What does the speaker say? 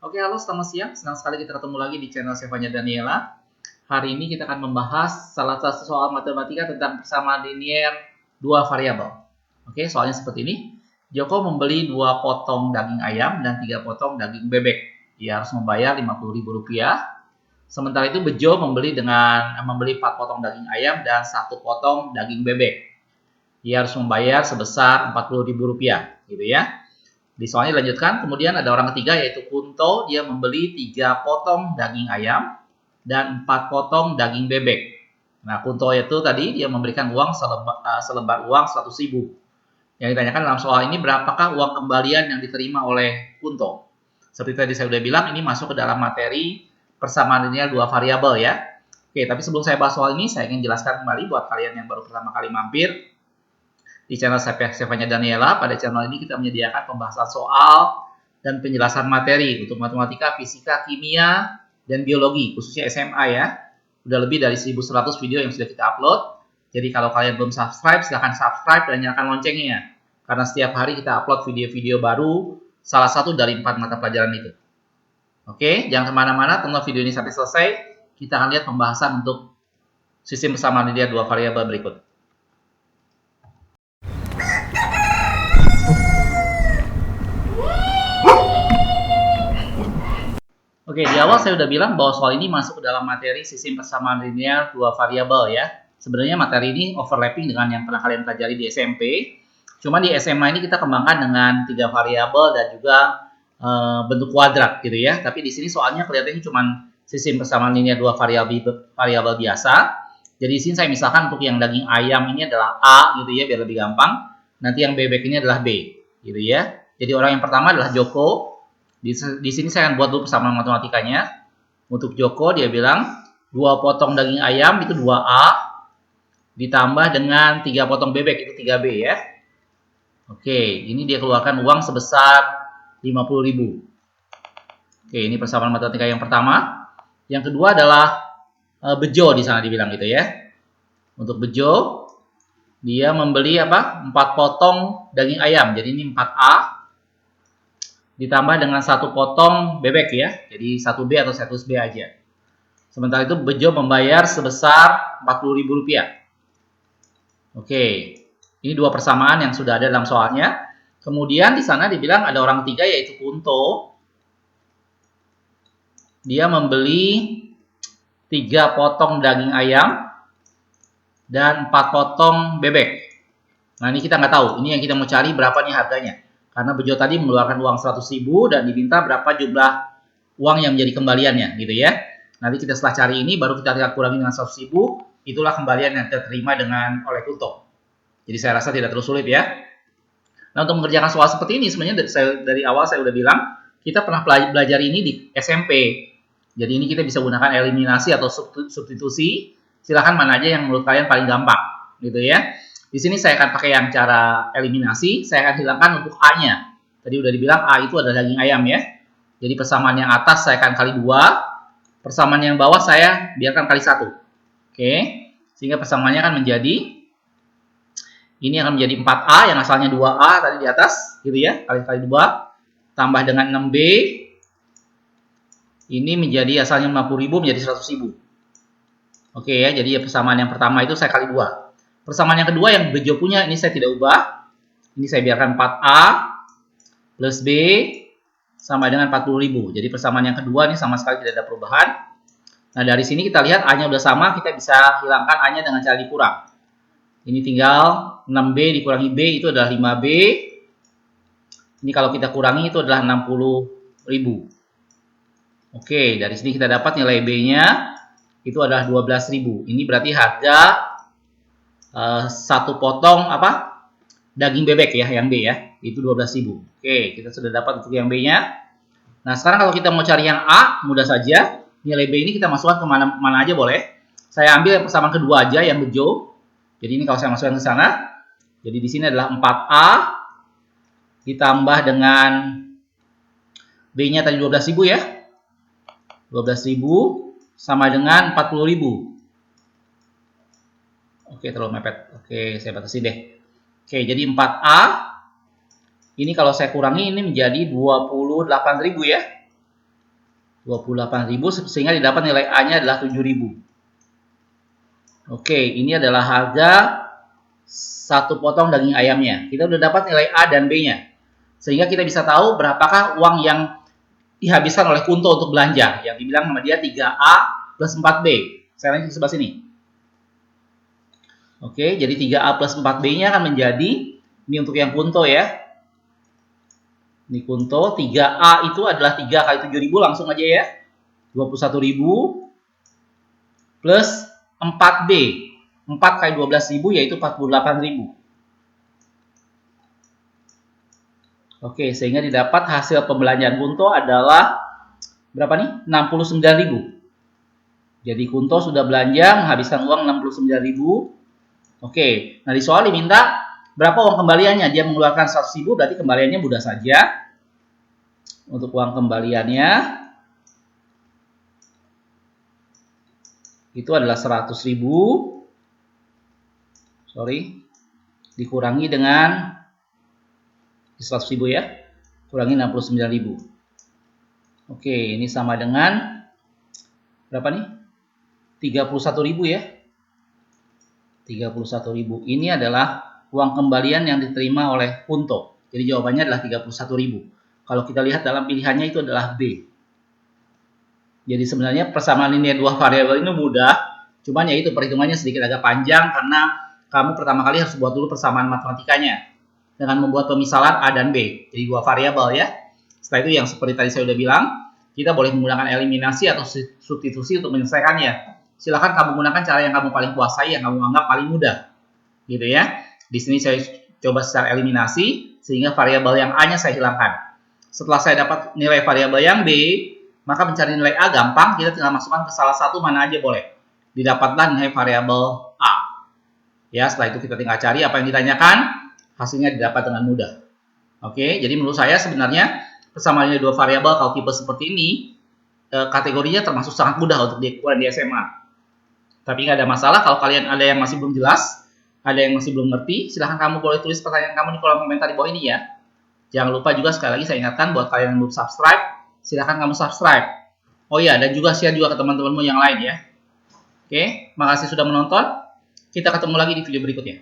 Oke, halo, selamat siang. Senang sekali kita ketemu lagi di channel Sevanya Daniela. Hari ini kita akan membahas salah satu soal matematika tentang persamaan linier dua variabel. Oke, soalnya seperti ini. Joko membeli 2 potong daging ayam dan 3 potong daging bebek. Ia harus membayar Rp50.000. Sementara itu Bejo membeli 4 potong daging ayam dan 1 potong daging bebek. Ia harus membayar sebesar Rp40.000, gitu ya. Di soalnya dilanjutkan, kemudian ada orang ketiga yaitu Kunto, dia membeli 3 potong daging ayam dan 4 potong daging bebek. Nah, Kunto itu tadi dia memberikan uang selebar uang 100.000. Yang ditanyakan dalam soal ini, berapakah uang kembalian yang diterima oleh Kunto? Seperti tadi saya sudah bilang, ini masuk ke dalam materi persamaan linear dua variabel ya. Oke, tapi sebelum saya bahas soal ini, saya ingin jelaskan kembali buat kalian yang baru pertama kali mampir di channel Sevanya Daniela. Pada channel ini kita menyediakan pembahasan soal dan penjelasan materi untuk matematika, fisika, kimia, dan biologi, khususnya SMA ya. Udah lebih dari 1.100 video yang sudah kita upload. Jadi kalau kalian belum subscribe, silahkan subscribe dan nyalakan loncengnya. Karena setiap hari kita upload video-video baru, salah satu dari 4 mata pelajaran itu. Oke, jangan kemana-mana, tonton video ini sampai selesai. Kita akan lihat pembahasan untuk sistem persamaan linear dua variabel berikut. Oke, di awal saya udah bilang bahwa soal ini masuk ke dalam materi sistem persamaan linear dua variabel ya. Sebenarnya materi ini overlapping dengan yang pernah kalian pelajari di SMP. Cuma di SMA ini kita kembangkan dengan 3 variabel dan juga bentuk kuadrat gitu ya. Tapi di sini soalnya kelihatannya cuma sistem persamaan linear dua variabel biasa. Jadi di sini saya misalkan untuk yang daging ayam ini adalah A gitu ya, biar lebih gampang. Nanti yang bebek ini adalah B gitu ya. Jadi orang yang pertama adalah Joko. Di sini saya akan buat dulu persamaan matematikanya. Untuk Joko dia bilang 2 potong daging ayam itu 2A ditambah dengan 3 potong bebek itu 3B ya. Oke, ini dia keluarkan uang sebesar 50.000. Oke, ini persamaan matematika yang pertama. Yang kedua adalah Bejo di sana dibilang gitu ya. Untuk Bejo dia membeli 4 potong daging ayam. Jadi ini 4A ditambah dengan 1 potong bebek ya. Jadi 1B atau 1B aja. Sementara itu Bejo membayar sebesar Rp40.000. Oke. Ini 2 persamaan yang sudah ada dalam soalnya. Kemudian di sana dibilang ada orang ketiga yaitu Kunto. Dia membeli 3 potong daging ayam dan 4 potong bebek. Nah, ini kita nggak tahu. Ini yang kita mau cari berapa nih harganya. Karena Bejo tadi mengeluarkan uang 100.000 dan diminta berapa jumlah uang yang menjadi kembaliannya gitu ya. Nanti kita setelah cari ini baru kita kurangi dengan 100.000, itulah kembalian yang terima oleh Kunto. Jadi saya rasa tidak terlalu sulit ya. Nah, untuk mengerjakan soal seperti ini sebenarnya dari awal saya udah bilang kita pernah belajar ini di SMP. Jadi ini kita bisa gunakan eliminasi atau substitusi. Silakan mana aja yang menurut kalian paling gampang gitu ya. Di sini saya akan pakai yang cara eliminasi, saya akan hilangkan untuk A-nya. Tadi udah dibilang A itu adalah daging ayam ya. Jadi persamaan yang atas saya akan kali 2, persamaan yang bawah saya biarkan kali 1. Oke, sehingga persamaannya akan menjadi, ini akan menjadi 4A yang asalnya 2A tadi di atas, gitu ya, kali 2, tambah dengan 6B, ini menjadi asalnya 50.000 menjadi 100.000. Oke ya, jadi persamaan yang pertama itu saya kali 2. Persamaan yang kedua yang Bejo punya, ini saya tidak ubah. Ini saya biarkan 4A plus B sama dengan 40.000. Jadi persamaan yang kedua ini sama sekali tidak ada perubahan. Nah, dari sini kita lihat A-nya udah sama, kita bisa hilangkan A-nya dengan cara dikurang. Ini tinggal 6B dikurangi B itu adalah 5B. Ini kalau kita kurangi itu adalah 60.000. Oke, dari sini kita dapat nilai B-nya itu adalah 12.000. Ini berarti harga 1 potong daging bebek ya, yang B ya, itu 12.000. Oke, kita sudah dapat untuk yang B-nya. Nah, sekarang kalau kita mau cari yang A, mudah saja. Nilai B ini kita masukkan ke mana aja boleh. Saya ambil yang persamaan kedua aja, yang Bejo. Jadi ini kalau saya masukkan ke sana, jadi di sini adalah 4A ditambah dengan B-nya tadi 12.000 ya. 12.000 sama dengan 40.000. Oke, terlalu mepet. Oke, saya batasi deh. Oke, jadi 4A Ini kalau saya kurangi ini menjadi 28.000 ya. 28.000 sehingga didapat nilai A-nya adalah 7.000. Oke, ini adalah harga satu potong daging ayamnya. Kita udah dapat nilai A dan B-nya. Sehingga kita bisa tahu berapakah uang yang dihabiskan oleh Kunto untuk belanja. Yang dibilang sama dia 3A plus 4B. Saya lanjut ke sebelah sini. Oke, jadi 3A plus 4B-nya akan menjadi, ini untuk yang Kunto ya. Ini Kunto, 3A itu adalah 3 kali 7.000, langsung aja ya. 21.000 plus 4B. 4 kali 12.000 yaitu 48.000. Oke, sehingga didapat hasil pembelanjaan Kunto adalah berapa nih? 69.000. Jadi Kunto sudah belanja menghabiskan uang 69.000. Oke, nah di soal diminta berapa uang kembaliannya. Dia mengeluarkan 100.000, berarti kembaliannya mudah saja. Untuk uang kembaliannya itu adalah 100.000. Dikurangi dengan 100.000 ya. Kurangi 69.000. Oke, ini sama dengan berapa nih? 31.000 ya. 31.000. Ini adalah uang kembalian yang diterima oleh Kunto. Jadi jawabannya adalah 31.000. Kalau kita lihat dalam pilihannya itu adalah B. Jadi sebenarnya persamaan linear dua variabel ini mudah. Cuman ya itu perhitungannya sedikit agak panjang karena kamu pertama kali harus buat dulu persamaan matematikanya dengan membuat pemisalan A dan B. Jadi dua variabel ya. Setelah itu yang seperti tadi saya sudah bilang, kita boleh menggunakan eliminasi atau substitusi untuk menyelesaikannya. Silahkan kamu gunakan cara yang kamu paling kuasai, yang kamu anggap paling mudah. Gitu ya. Di sini saya coba secara eliminasi, sehingga variabel yang A-nya saya hilangkan. Setelah saya dapat nilai variabel yang B, maka mencari nilai A gampang, kita tinggal masukkan ke salah satu mana aja boleh. Didapatlah nilai variabel A. Ya, setelah itu kita tinggal cari apa yang ditanyakan, hasilnya didapat dengan mudah. Oke, jadi menurut saya sebenarnya persamaan nilai dua variabel kalau tipe seperti ini, kategorinya termasuk sangat mudah untuk diukur di SMA. Tapi nggak ada masalah kalau kalian ada yang masih belum jelas, ada yang masih belum ngerti, silahkan kamu boleh tulis pertanyaan kamu di kolom komentar di bawah ini ya. Jangan lupa juga sekali lagi saya ingatkan buat kalian yang belum subscribe, silahkan kamu subscribe. Oh iya, dan juga share juga ke teman-temanmu yang lain ya. Oke, makasih sudah menonton. Kita ketemu lagi di video berikutnya.